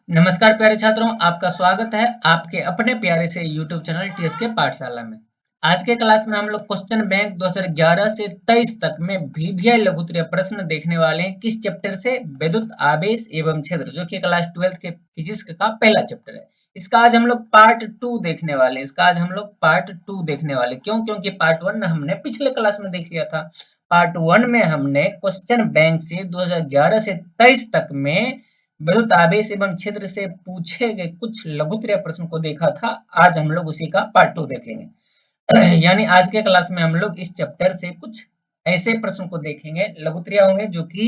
नमस्कार प्यारे छात्रों, आपका स्वागत है आपके अपने प्यारे से YouTube चैनल टीएस के पाठशाला में। आज के क्लास में हम लोग क्वेश्चन बैंक 2011 से 23 तक में वीवीआई लघुत्तरीय प्रश्न देखने वाले हैं। किस चैप्टर से? विद्युत आवेश एवं क्षेत्र, जो कि क्लास 12 के फिजिक्स का पहला चैप्टर है। इसका आज हम लोग पार्ट 2 देखने वाले हैं। इसका आज हम लोग पार्ट 2 देखने वाले, क्यों? क्योंकि पार्ट 1 हमने पिछले क्लास में देख लिया था। पार्ट 1 में हमने क्वेश्चन बैंक से 2011 से 23 तक में विद्युत आवेश एवं क्षेत्र से पूछे गए कुछ लघुत्तरीय प्रश्न को देखा था। आज हम लोग उसी का पार्ट 2 देखेंगे। यानी आज के क्लास में हम लोग इस चैप्टर से कुछ ऐसे प्रश्न को देखेंगे, लघुत्तरीय होंगे, जो कि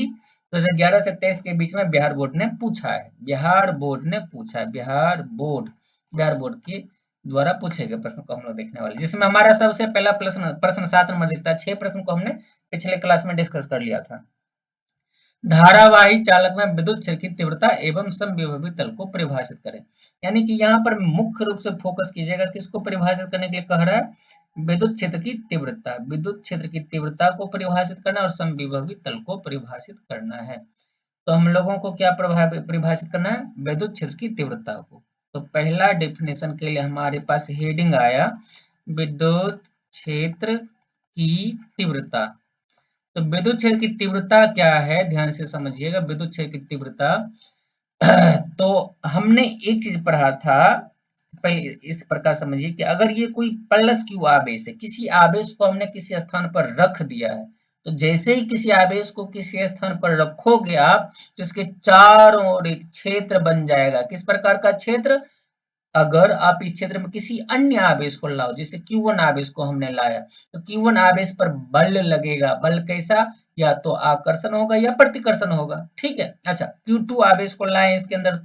2011 से 23 के बीच में बिहार बोर्ड ने पूछा है। बिहार बोर्ड ने पूछा है, बिहार बोर्ड के द्वारा पूछे गए प्रश्न को हम लोग देखने वाले, जिसमें हमारा सबसे पहला प्रश्न प्रश्न 7 नंबर दिखता है। 6 प्रश्न को हमने पिछले क्लास में डिस्कस कर लिया था। धारावाही चालक में विद्युत क्षेत्र की तीव्रता एवं समविभवी तल को परिभाषित करें। यानी कि यहाँ पर मुख्य रूप से फोकस कीजिएगा, किसको परिभाषित करने के लिए कह रहा है? विद्युत क्षेत्र की तीव्रता, विद्युत क्षेत्र की तीव्रता को परिभाषित करना और समविभवी तल को परिभाषित करना है। तो हम लोगों को क्या परिभाषित करना है? विद्युत क्षेत्र की तीव्रता को। तो पहला डेफिनेशन के लिए हमारे पास हेडिंग आया, विद्युत क्षेत्र की तीव्रता। तो विद्युत क्षेत्र की तीव्रता क्या है, ध्यान से समझिएगा। विद्युत क्षेत्र की तीव्रता तो हमने एक चीज पढ़ा था पहले, इस प्रकार समझिए कि अगर ये कोई प्लस क्यू आवेश है, किसी आवेश को हमने किसी स्थान पर रख दिया है, तो जैसे ही किसी आवेश को किसी स्थान पर रखोगे आप, तो इसके चारों ओर एक क्षेत्र बन जाएगा। किस प्रकार का क्षेत्र? अगर आप इस क्षेत्र में किसी अन्य आवेश को लाओ, जैसे Q1 आवेश को हमने लाया, तो Q1 आवेश पर बल लगेगा। बल कैसा? या तो आकर्षण होगा या प्रतिकर्षण होगा। ठीक है। अच्छा, Q2 आवेश को लाए इसके अंदर,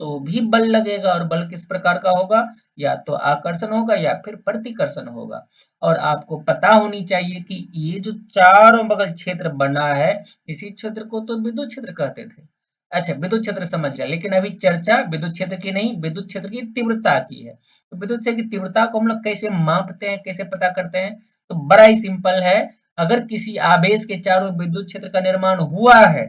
तो भी बल लगेगा, और बल किस प्रकार का होगा? या तो आकर्षण होगा या फिर प्रतिकर्षण होगा। और आपको पता होनी चाहिए कि ये जो चारों बगल क्षेत्र बना है, इसी क्षेत्र को तो विद्युत क्षेत्र कहते थे। अच्छा, विद्युत क्षेत्र समझ गया, लेकिन अभी चर्चा विद्युत क्षेत्र की नहीं, विद्युत क्षेत्र की तीव्रता की है। तो विद्युत क्षेत्र की तीव्रता को हम लोग कैसे मापते हैं, कैसे पता करते हैं? तो बड़ा ही सिंपल है। अगर किसी आवेश के चारों विद्युत क्षेत्र का निर्माण हुआ है,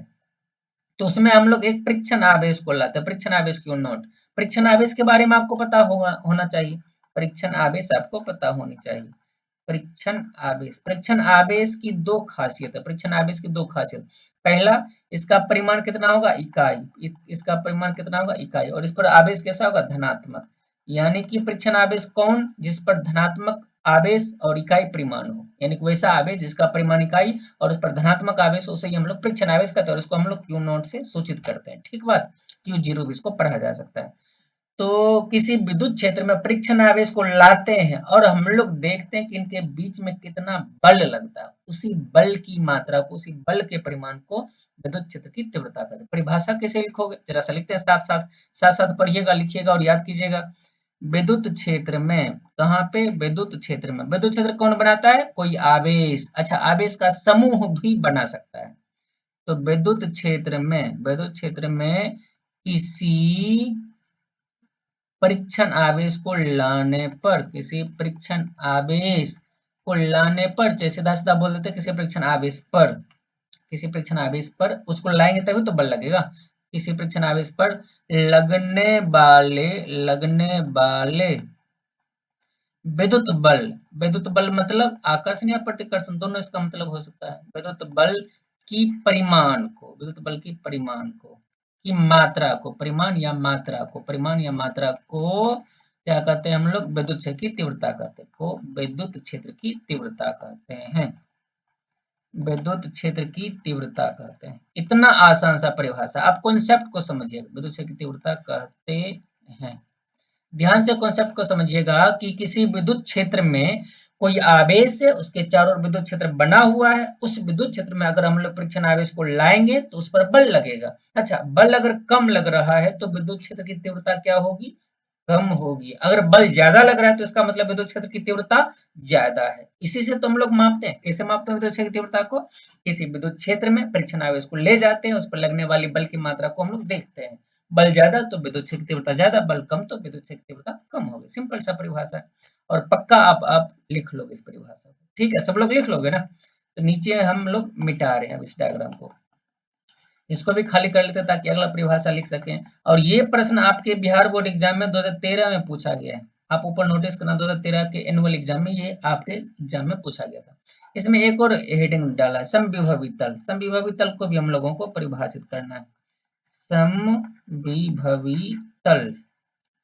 तो उसमें हम लोग एक परीक्षण आवेश को लाते हैं। परीक्षण आवेश क्यों नोट? परीक्षण आवेश के बारे में आपको पता होना चाहिए। परीक्षण आवेश आपको पता होनी चाहिए। परीक्षण आवेश की दो खासियत है। परीक्षण आवेश की दो खासियत, पहला, इसका परिमाण कितना होगा? इकाई। इसका परिमाण कितना होगा? इकाई। और इस पर आवेश कैसा होगा? धनात्मक। यानी कि परीक्षण आवेश कौन? जिस पर धनात्मक आवेश और इकाई परिमाण हो, यानी कि वैसा आवेश जिसका परिमाण इकाई और उस पर धनात्मक आवेश हो, उसे ही हम लोग परीक्षण आवेश कहते हैं, और इसको हम लोग क्यू नोट से सूचित करते हैं। ठीक बात। क्यू जीरो भी इसको पढ़ा जा सकता है। तो किसी विद्युत क्षेत्र में परीक्षण आवेश को लाते हैं और हम लोग देखते हैं कि इनके बीच में कितना बल लगता है। उसी बल की मात्रा को, उसी बल के परिमाण को विद्युत क्षेत्र की तीव्रता कहते हैं। परिभाषा कैसे लिखोगे? जरा सा लिखते हैं, साथ साथ पढ़िएगा, लिखिएगा और याद कीजिएगा। विद्युत क्षेत्र में, कहाँ पे? विद्युत क्षेत्र में। विद्युत क्षेत्र कौन बनाता है? कोई आवेश। अच्छा, आवेश का समूह भी बना सकता है। तो विद्युत क्षेत्र में किसी परीक्षण आवेश को लाने पर, किसी परीक्षण आवेश को लाने पर, जैसे सीधा सीधा बोल देते, किसी परीक्षण आवेश पर, किसी परीक्षण आवेश पर उसको लाएंगे तभी तो बल लगेगा। किसी परीक्षण आवेश पर लगने वाले विद्युत बल मतलब आकर्षण या प्रतिकर्षण, दोनों इसका मतलब हो सकता है। विद्युत बल की परिमाण को, की मात्रा को, परिमाण या मात्रा को क्या कहते हैं हम लोग? विद्युत क्षेत्र की तीव्रता कहते हैं। को विद्युत क्षेत्र की तीव्रता कहते हैं। विद्युत क्षेत्र की तीव्रता कहते हैं। इतना आसान सा परिभाषा, आप कॉन्सेप्ट को समझिएगा। विद्युत क्षेत्र की तीव्रता कहते हैं। ध्यान से कॉन्सेप्ट को समझिएगा कि किसी विद्युत क्षेत्र में कोई आवेश है, उसके चारों ओर विद्युत क्षेत्र बना हुआ है। उस विद्युत क्षेत्र में अगर हम लोग परीक्षण आवेश को लाएंगे तो उस पर बल लगेगा। अच्छा, बल अगर कम लग रहा है तो विद्युत क्षेत्र की तीव्रता क्या होगी? कम होगी। अगर बल ज्यादा लग रहा है तो इसका मतलब विद्युत क्षेत्र की तीव्रता ज्यादा है। इसी से तो हम लोग मापते हैं। कैसे मापते हैं विद्युत क्षेत्र की तीव्रता को? किसी विद्युत क्षेत्र में परीक्षण आवेश को ले जाते हैं, उस पर लगने वाली बल की मात्रा को हम लोग देखते हैं। बल ज्यादा तो विद्युत क्षेत्र की तीव्रता ज्यादा, बल कम तो विद्युत क्षेत्र की तीव्रता कम होगी। सिंपल सा परिभाषा है, और पक्का आप लिख लोगे इस परिभाषा को। ठीक है, सब लोग लिख लोगे ना? तो नीचे हम लोग मिटा रहे हैं अब इस डायग्राम को। इसको भी खाली कर लेते हैं ताकि अगला परिभाषा लिख सकें। और ये प्रश्न आपके बिहार बोर्ड एग्जाम में 2013 में पूछा गया है। आप ऊपर नोटिस करना, 2013 के एनुअल एग्जाम में ये आपके एग्जाम में पूछा गया था। इसमें एक और हेडिंग डाला है, समविभवी तल। समविभवी तल को भी हम लोगों को परिभाषित करना है। समविभवी तल,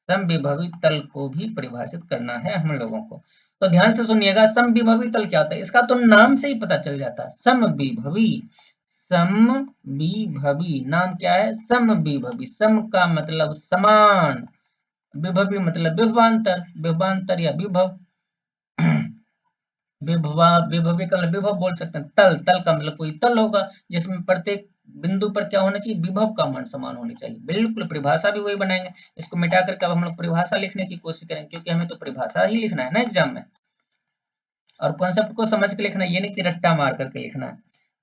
समविभवी तल को भी परिभाषित करना है हम लोगों को। तो ध्यान से सुनिएगा, समविभवी तल क्या होता है, इसका तो नाम से ही पता चल जाता है। समविभवी, समविभवी नाम क्या है, समविभवी। सम का मतलब समान, विभवी मतलब विभवांतर, विभवांतर या विभव। विभवा, विभवी का मतलब विभव बोल सकते हैं। तल, तल का मतलब कोई तल होगा जिसमें प्रत्येक बिंदु पर क्या होना चाहिए, विभव का मान समान होनी चाहिए। बिल्कुल, परिभाषा भी वही बनाएंगे। इसको मिटा करके अब हम लोग परिभाषा लिखने की कोशिश करेंगे, क्योंकि हमें तो परिभाषा ही लिखना है ना एग्जाम में, और कॉन्सेप्ट को समझ के लिखना है, ये नहीं कि रट्टा मार करके लिखना है।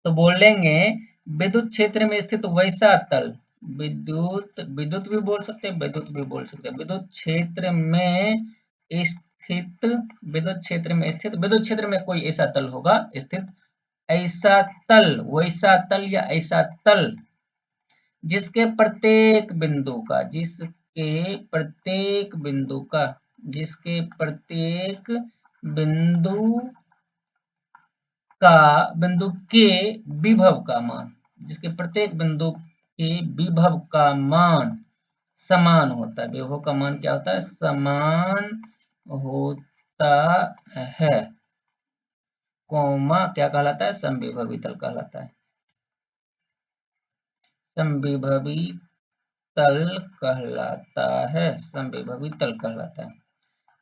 तो बोलेंगे विद्युत क्षेत्र में स्थित वैसा तल, विद्युत, विद्युत भी बोल सकते हैं, विद्युत भी बोल सकते हैं, विद्युत क्षेत्र में स्थित, विद्युत क्षेत्र में स्थित, विद्युत क्षेत्र में कोई ऐसा तल होगा स्थित, ऐसा तल, वैसा तल या ऐसा तल जिसके प्रत्येक बिंदु का, जिसके प्रत्येक बिंदु का, जिसके प्रत्येक बिंदु का, बिंदु के विभव का मान, जिसके प्रत्येक बिंदु के विभव का मान समान होता है। विभव का मान क्या होता है, समान होता है, कौमा क्या कहलाता है, समविभवी तल कहलाता है। समविभवी तल कहलाता है, समविभवी तल कहलाता है।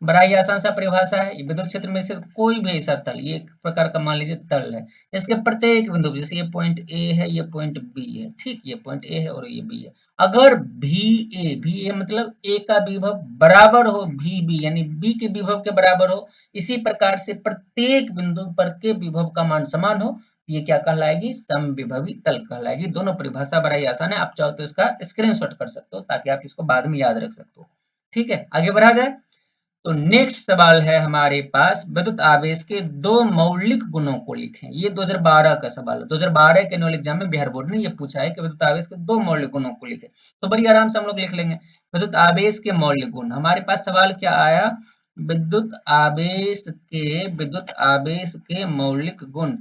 बड़ा ही आसान सा परिभाषा है। विद्युत क्षेत्र में स्थित कोई भी ऐसा तल, ये एक प्रकार का मान लीजिए तल है, इसके प्रत्येक बिंदु, जैसे ये पॉइंट ए है, ये पॉइंट बी है, ठीक, ये पॉइंट ए है और ये बी है। अगर भी ए मतलब ए का विभव बराबर हो भी बी, यानी बी के विभव के बराबर हो, इसी प्रकार से प्रत्येक बिंदु पर के विभव का मान समान हो, ये क्या कहलाएगी, समविभवी तल कहलाएगी। दोनों परिभाषा बड़ा ही आसान है, आप चाहो तो इसका स्क्रीनशॉट कर सकते हो ताकि आप इसको बाद में याद रख सकते हो। ठीक है, आगे बढ़ा जाए। तो नेक्स्ट सवाल है हमारे पास, विद्युत आवेश के दो मौलिक गुणों को लिखें। ये 2012 का सवाल है। 2012 के एनुअल एग्जाम में बिहार बोर्ड ने ये पूछा है कि विद्युत आवेश के दो मौलिक गुणों को लिखें। तो बड़ी आराम से हम लोग लिख लेंगे। विद्युत आवेश के मौलिक गुण, हमारे पास सवाल क्या आया, विद्युत आवेश के, विद्युत आवेश के मौलिक गुण।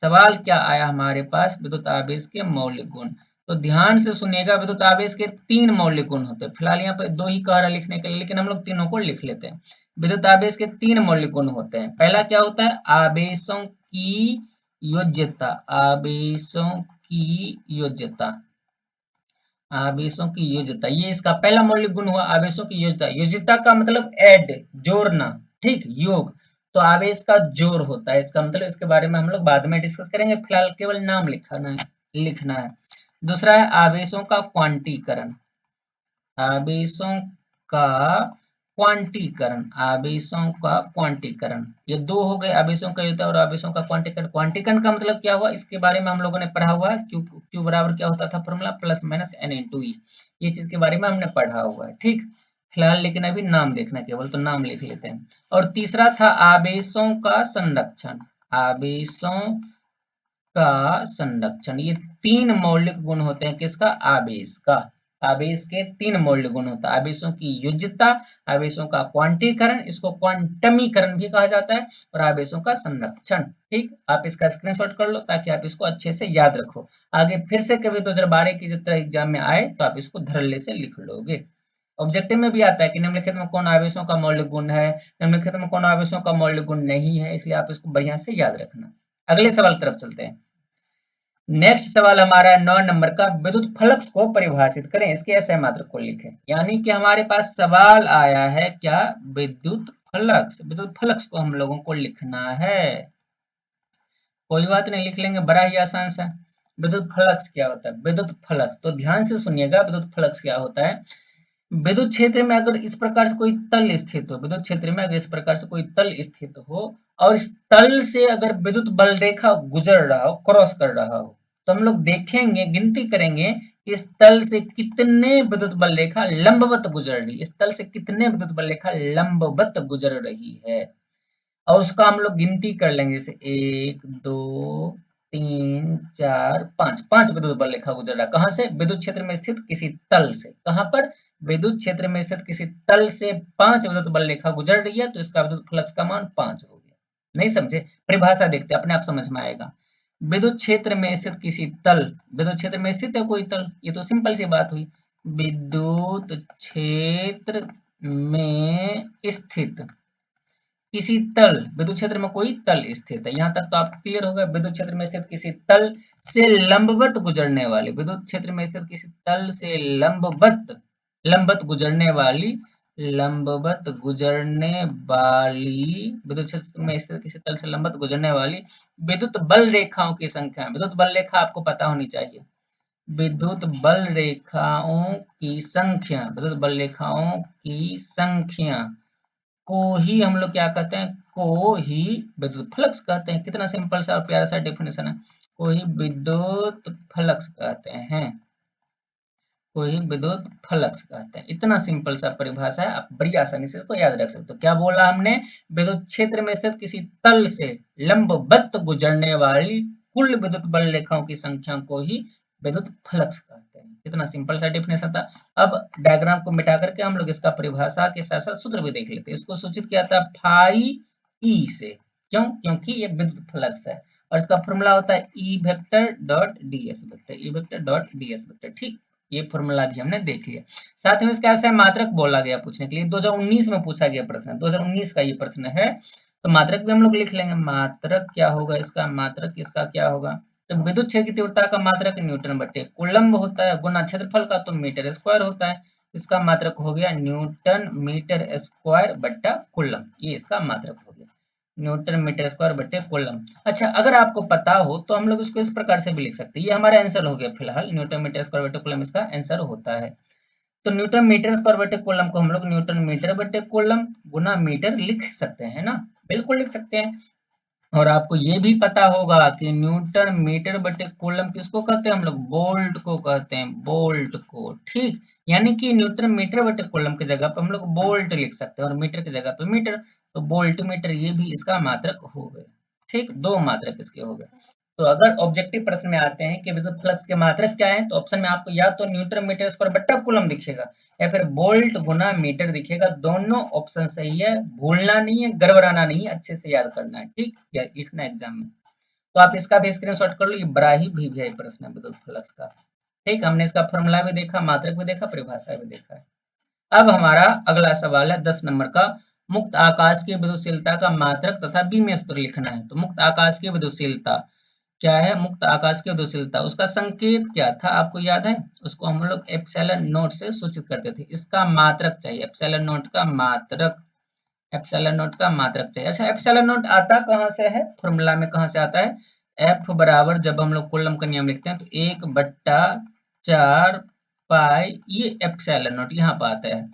सवाल क्या आया हमारे पास, विद्युत आवेश के मौलिक गुण। तो ध्यान से सुनिएगा, विद्युत आवेश के तीन मौलिक गुण होते हैं। फिलहाल यहाँ पर दो ही कह रहा लिखने के लिए, लेकिन हम लोग तीनों को लिख लेते हैं। विद्युत आवेश के तीन मौलिक गुण होते हैं। पहला क्या होता है, आवेशों की योज्यता, आवेशों की योज्यता, आवेशों की योज्यता, ये इसका पहला मौलिक गुण हुआ, आवेशों की योज्यता। योज्यता का मतलब ऐड, जोड़ना, ठीक, योग। तो आवेश का जोड़ होता है, इसका मतलब, इसके बारे में हम लोग बाद में डिस्कस करेंगे, फिलहाल केवल नाम लिखना है। दूसरा है आवेशों का क्वांटीकरण, आवेशों का क्वांटीकरण, आवेशों का क्वांटीकरण। ये दो हो गए, आवेशों का योज्यता और आवेशों का क्वांटीकरण। क्वांटीकरण का मतलब क्या हुआ, इसके बारे में हम लोगों ने पढ़ा हुआ है। क्यू बराबर क्या होता था formula, plus minus n into e. ये चीज के बारे में हमने पढ़ा हुआ है, ठीक। फिलहाल लेकिन अभी नाम देखना केवल, तो नाम लिख लेते हैं। और तीसरा था आवेशों का संरक्षण, आवेशों का संरक्षण। ये तीन मौलिक गुण होते हैं किसका, आवेश का। आवेश के तीन मौलिक गुण होता है, आवेशों की योज्यता, आवेशों का क्वांटीकरण, इसको क्वांटमीकरण भी कहा जाता है, और आवेशों का संरक्षण। ठीक, आप इसका स्क्रीनशॉट कर लो ताकि आप इसको अच्छे से याद रखो। आगे फिर से कभी 2012 की जितना एग्जाम में आए तो आप इसको धड़ल्ले से लिख लोगे। ऑब्जेक्टिव में भी आता है कि निम्नलिखित में कौन आवेशों का मौलिक गुण है, निम्नलिखित में कौन आवेशों का मौलिक गुण नहीं है, इसलिए आप इसको बढ़िया से याद रखना। अगले सवाल की तरफ चलते हैं। नेक्स्ट सवाल हमारा 9 नंबर का, विद्युत फ्लक्स को परिभाषित करें, इसके ऐसे मात्र को लिखें। यानी कि हमारे पास सवाल आया है क्या, विद्युत फ्लक्स, विद्युत फ्लक्स को हम लोगों को लिखना है। कोई बात नहीं, लिख लेंगे, बड़ा ही आसान सा। विद्युत फ्लक्स क्या होता है, विद्युत फ्लक्स, तो ध्यान से सुनिएगा, विद्युत फ्लक्स क्या होता है। विद्युत क्षेत्र में अगर इस प्रकार से कोई तल स्थित हो, विद्युत क्षेत्र में अगर इस प्रकार से कोई तल स्थित हो, और इस तल से अगर विद्युत बल रेखा गुजर रहा हो, क्रॉस कर रहा हो, तो हम लोग देखेंगे, गिनती करेंगे कि इस तल से कितने विद्युत बल रेखा लंबवत गुजर रही, इस तल से कितने विद्युत बल रेखा लंबवत गुजर रही है, और उसका हम लोग गिनती कर लेंगे, जैसे 1 2 3 4 5 5 विद्युत बल रेखा गुजर रहा है। कहां से? विद्युत क्षेत्र में स्थित किसी तल से। कहां पर? विद्युत क्षेत्र में स्थित किसी तल से 5 विद्युत बल रेखा गुजर रही है, तो इसका विद्युत फ्लक्स का मान 5 हो गया। नहीं समझे? परिभाषा देखते अपने आप समझ में आएगा। विद्युत क्षेत्र में स्थित किसी तल, विद्युत क्षेत्र में स्थित है कोई तल, ये तो सिंपल सी बात हुई। विद्युत क्षेत्र में स्थित किसी तल, विद्युत क्षेत्र में कोई तल स्थित है। यहां तक तो आप क्लियर होगा। विद्युत क्षेत्र में स्थित किसी तल से लंबवत गुजरने वाली, विद्युत क्षेत्र में स्थित किसी तल से लंबवत गुजरने वाली, लंबवत गुजरने वाली, विद्युत क्षेत्र में स्थित किसी तल से लंबवत गुजरने वाली विद्युत बल रेखाओं की संख्या। विद्युत बल रेखा आपको पता होनी चाहिए। विद्युत बल रेखाओं की संख्या, विद्युत बल रेखाओं की संख्या को ही हम लोग क्या कहते हैं? को ही विद्युत फ्लक्स कहते हैं। कितना सिंपल सा और प्यारा सा डेफिनेशन है। को ही विद्युत फ्लक्स कहते हैं, को ही विद्युत फ्लक्स कहते हैं। इतना सिंपल सा परिभाषा है, आप बड़ी आसानी से इसको याद रख सकते हो। क्या बोला हमने? विद्युत क्षेत्र में स्थित किसी तल से लंबवत गुजरने वाली कुल विद्युत बल रेखाओं की संख्या को ही विद्युत फ्लक्स कहते हैं। कितना सिंपल सा डेफिनेशन था। अब डायग्राम को मिटा करके हम लोग इसका परिभाषा के साथ साथ सूत्र भी देख लेते हैं। इसको सूचित किया था फाई ई से। क्यों? क्योंकि ये विद्युत फ्लक्स है और इसका फॉर्मूला होता है E vector dot DS vector, E vector dot DS vector. ठीक, ये फॉर्मूला भी हमने देख लिया। साथ में इसका ऐसा मात्रक बोला गया पूछने के लिए, 2019 में पूछा गया प्रश्न है, 2019 का ये प्रश्न है। तो मात्रक भी हम लोग लिख लेंगे। मात्रक क्या होगा इसका? मात्रक इसका क्या होगा? तो विद्युत क्षेत्र की तीव्रता का मात्रक न्यूटन बटे कूलम्ब होता है, गुना क्षेत्रफल का तो मीटर स्क्वायर होता है। इसका मात्रक हो गया न्यूटन मीटर स्क्वायर बट्टा कूलम्ब, ये इसका मात्रक हो गया न्यूटन मीटर स्क्वायर बटे कूलम्ब। अच्छा, अगर आपको पता हो तो हम लोग इसको इस प्रकार से भी लिख सकते हैं। ये हमारा आंसर हो गया फिलहाल, न्यूटन मीटर स्क्वायर बटे कूलम्ब इसका आंसर होता है। तो न्यूटन मीटर स्क्वायर बटे कूलम्ब को हम लोग न्यूटन मीटर बटे कूलम्ब गुना मीटर लिख सकते हैं ना, बिल्कुल लिख सकते हैं। और आपको ये भी पता होगा कि न्यूटन मीटर बटे कूलम किसको कहते हैं? हम लोग बोल्ट को कहते हैं, बोल्ट को। ठीक, यानी कि न्यूटन मीटर बटे कूलम की जगह पर हम लोग बोल्ट लिख सकते हैं और मीटर की जगह पर मीटर, तो बोल्ट मीटर ये भी इसका मात्रक हो गए। ठीक, दो मात्रक इसके हो गए। तो अगर ऑब्जेक्टिव प्रश्न में आते हैं कि विद्युत फ्लक्स के मात्रक क्या है, तो ऑप्शन में आपको या तो न्यूटन मीटर स्क्वायर बट्टा कूलम दिखेगा या फिर वोल्ट गुना मीटर दिखेगा। दोनों ऑप्शन सही है, भूलना नहीं है, गड़बड़ाना नहीं है, अच्छे से याद करना है। ठीक, या लिखना एग्जाम में। तो आप इसका भी स्क्रीनशॉट कर लो, ये बड़ा ही वीवीआई प्रश्न है विद्युत फ्लक्स का। ठीक, हमने इसका फॉर्मूला भी देखा, मात्रक भी देखा, परिभाषा भी देखा है। अब हमारा अगला सवाल है 10 नंबर का। मुक्त आकाश की विद्युतशीलता का मात्रक तथा बीम स्तर लिखना है। तो मुक्त आकाश की विद्युतशीलता क्या है? मुक्त आकाश की विद्युतशीलता, उसका संकेत क्या था आपको याद है? उसको हम लोग एप्सिलॉन नोट से सूचित करते थे। इसका मात्रक चाहिए, एप्सिलॉन नोट का मात्रक, एप्सिलॉन नोट का मात्रक चाहिए। अच्छा, एप्सिलॉन नोट आता कहाँ से है? फॉर्मूला में कहाँ से आता है? एफ बराबर, जब हम लोग कूलम का नियम लिखते हैं तो 1/4 पाई, ये एप्सिलॉन नोट यहाँ पर आता है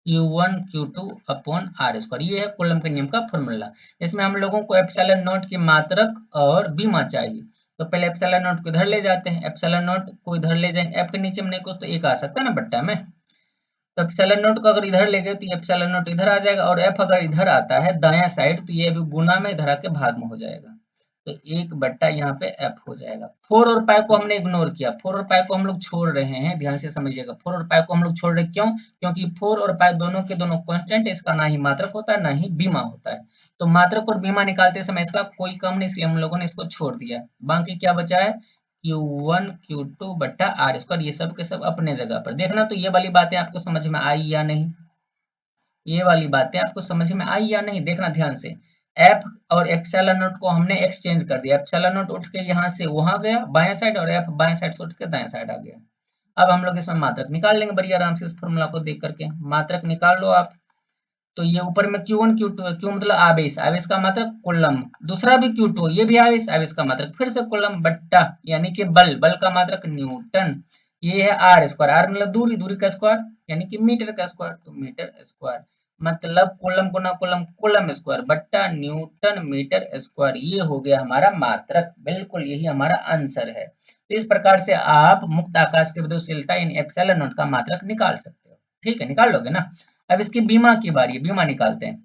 Q1 Q2 upon are square. ये है कूलम के नियम का फॉर्मूला। इसमें हम लोगों को एप्सिलॉन नोट की मात्रक और बीमा चाहिए। तो पहले एप्सिलॉन नोट को इधर ले जाते हैं, एप्सिलॉन नोट को इधर ले जाएंगे, एफ के नीचे में नहीं को तो एक आ सकता है ना बट्टा में। तो एप्सिलॉन नोट को अगर इधर ले गए तो एप्सिलॉन नोट इधर आ जाएगा, और एफ अगर इधर आता है दायां साइड तो ये भी गुना में इधर आके भाग में हो जाएगा। तो 1/, यहाँ पे एफ हो जाएगा। 4 और पाई को हमने इग्नोर किया, 4 और पाई को हम लोग छोड़ रहे हैं, ध्यान से समझिएगा। 4 और पाई को हम लोग छोड़ रहे, क्यों? क्योंकि 4 और पाई दोनों के दोनों कांस्टेंट, इसका ना ही मात्रक होता है ना ही बीमा होता है। तो मात्रक और बीमा निकालते समय इसका कोई कम नहीं, इसलिए हम लोगों ने इसको छोड़ दिया। बाकी क्या बचा है? Q1 Q2 बट्टा आर स्क्वायर, ये सब के सब अपने जगह पर। देखना तो ये वाली बातें आपको समझ में आई या नहीं, ये वाली बातें आपको समझ में आई या नहीं, देखना ध्यान से। एफ और एप्सिलॉन नोट को हमने एक्सचेंज कर दिया, एप्सिलॉन नोट उठ के यहाँ से वहां गया बाएं साइड, और एफ बाएं साइड से उठ के दाएं साइड आ गया। अब हम लोग इसमें मात्रक निकाल लेंगे बड़ी आराम से, इस फॉर्मूला को देख करके मात्रक निकाल लो आप। तो ये ऊपर में Q1 Q2 है, Q मतलब आवेश, आवेश का मात्रक कूलम। दूसरा भी Q2, ये भी आवेश, आवेश का मात्रक फिर से कूलम बट्टा, या नीचे बल, बल का मात्रक न्यूटन। ये है आर स्क्वायर, आर मतलब दूरी, दूरी का स्क्वायर यानी कि मीटर का स्क्वायर, तो मीटर स्क्वायर मतलब कूलम गुना कूलम, कूलम स्क्वायर बट्टा न्यूटन मीटर स्क्वायर। ये हो गया हमारा मात्रक, बिल्कुल यही हमारा आंसर है। तो इस प्रकार से आप मुक्त आकाश की विद्युतशीलता इन एप्सिलॉन नोट का मात्रक निकाल सकते हो। ठीक है, निकाल लोगे ना? अब इसकी बीमा की बारी है, बीमा निकालते हैं।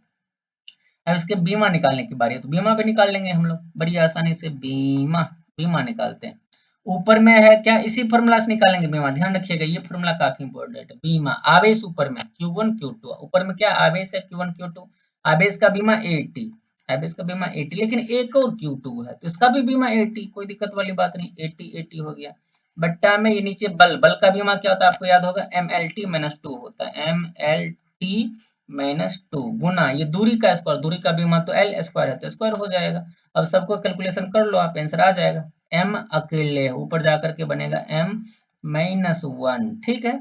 अब इसके बीमा निकालने की बारी है, तो बीमा भी निकाल लेंगे हम लोग बड़ी आसानी से। बीमा बीमा निकालते हैं। ऊपर में है क्या, इसी फॉर्मूला से निकालेंगे बीमा, ध्यान रखिएगा ये फॉर्मूला काफी इंपॉर्टेंट है। बीमा आवेश ऊपर में Q1 Q2, ऊपर में क्या आवेश है Q1 Q2, आवेश का बीमा 80, आवेश का बीमा 80, लेकिन एक और Q2 है तो इसका भी बीमा 80, कोई दिक्कत वाली बात नहीं, 80 80 हो गया। बट्टा में ये नीचे बल, बल का बीमा क्या होता है आपको याद होगा, MLT-2 होता है, MLT-2 गुना ये दूरी का स्क्वायर, दूरी का बीमा तो L स्क्वायर है तो स्क्वायर हो जाएगा। अब सबको कैलकुलेशन कर लो आप, आंसर आ जाएगा। M अकेले है, ऊपर जाकर के बनेगा M-1, ठीक है।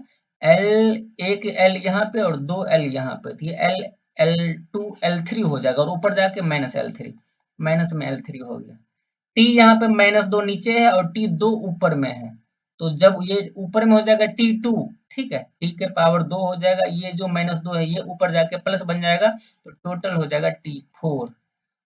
L, एक L यहाँ पे और दो L यहाँ पे, तो ये L L2 L3 हो जाएगा और ऊपर जाके -L3, माइनस में L3 हो गया। T यहाँ पे -2 नीचे है और T2 ऊपर में है, तो जब ये ऊपर में हो जाएगा T2, ठीक है, T के पावर 2 हो जाएगा, ये जो -2 है ये ऊपर जाके प्लस बन जाएगा, तो टोटल हो जाएगा T4।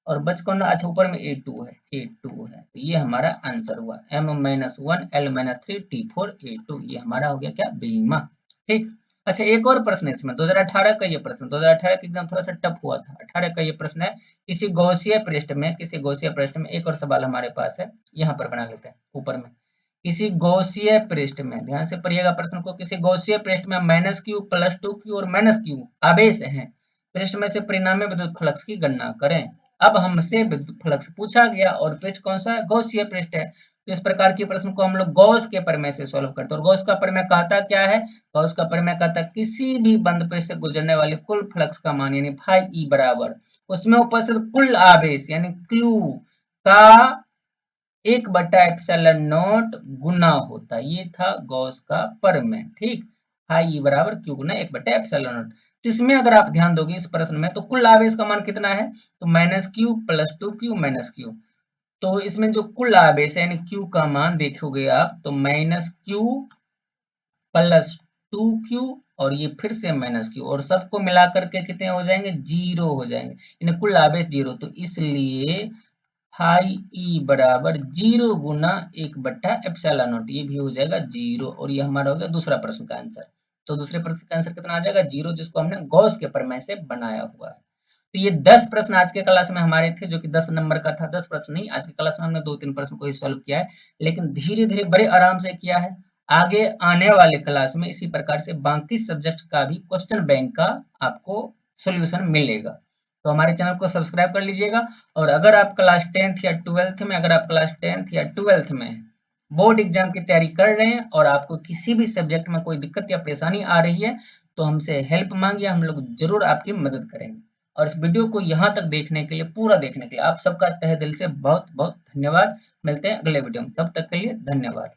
और बच कौन, अच्छा ऊपर में A2 है, A2 है, तो ये हमारा आंसर हुआ M-1 L-3 T4 A2, ये हमारा हो गया क्या, बीमा। ठीक। अच्छा एक और प्रश्न है इसमें, 2018 का ये प्रश्न, 2018 का एग्जाम थोड़ा सा टफ हुआ था, 18 का ये प्रश्न है। किसी गौसीय पृष्ठ में, किसी गौसीय पृष्ठ में, एक और सवाल हमारे पास है, यहाँ पर बना लेते हैं ऊपर में। किसी गौसीय पृष्ठ में, ध्यान से पढ़िएगा प्रश्न को, किसी गौसीय पृष्ठ में -Q, +2Q और -Q आवेश हैं, पृष्ठ में से परिणामी विद्युत फ्लक्स की गणना करें। अब हमसे विद्युत फ्लक्स पूछा गया और पृष्ठ कौन सा है, गौसीय पृष्ठ है, तो इस प्रकार के प्रश्न को हम लोग गॉस के प्रमेय से सॉल्व करते हैं। और गॉस का प्रमेय कहता क्या है, गॉस का प्रमेय कहता है किसी भी बंद पृष्ठ से गुजरने वाले कुल फ्लक्स का मान यानी फाई ई बराबर उसमें उपस्थित कुल आवेश यानी क्यू का 1/ε0 गुना होता है, ये था गॉस का प्रमेय। ठीक, फाई ई बराबर क्यू गुना 1/ε0। तो इसमें अगर आप ध्यान दोगे इस प्रश्न में, तो कुल आवेश का मान कितना है, तो -Q +2Q -Q, तो इसमें जो कुल आवेश है यानी Q का मान देखोगे आप, तो -Q +2Q और ये फिर से -Q और सबको मिला करके कितने हो जाएंगे, 0 हो जाएंगे, यानी कुल आवेश 0, तो इसलिए फाई ई बराबर 0 गुना 1/ε0, ये भी हो जाएगा 0 और ये हमारा हो गया दूसरा प्रश्न का आंसर। तो दूसरे प्रश्न का आंसर कितना आ जाएगा, 0, जिसको हमने गॉस के प्रमेय से बनाया हुआ है। तो ये 10 प्रश्न आज के क्लास में हमारे थे, जो कि 10 नंबर का था। 10 प्रश्न नहीं, आज के क्लास में हमने 2-3 प्रश्न को ही सॉल्व किया है, लेकिन धीरे धीरे बड़े आराम से किया है। आगे आने वाले क्लास में इसी प्रकार से बाकी सब्जेक्ट का भी क्वेश्चन बैंक का आपको सोल्यूशन मिलेगा। तो हमारे चैनल को सब्सक्राइब कर लीजिएगा। और अगर आप क्लास 10th या 12th में, अगर आप क्लास 10th या 12th में बोर्ड एग्जाम की तैयारी कर रहे हैं और आपको किसी भी सब्जेक्ट में कोई दिक्कत या परेशानी आ रही है, तो हमसे हेल्प मांगिए, हम लोग जरूर आपकी मदद करेंगे। और इस वीडियो को यहाँ तक देखने के लिए, पूरा देखने के लिए आप सबका तहे दिल से बहुत बहुत धन्यवाद। मिलते हैं अगले वीडियो में, तब तक के लिए धन्यवाद।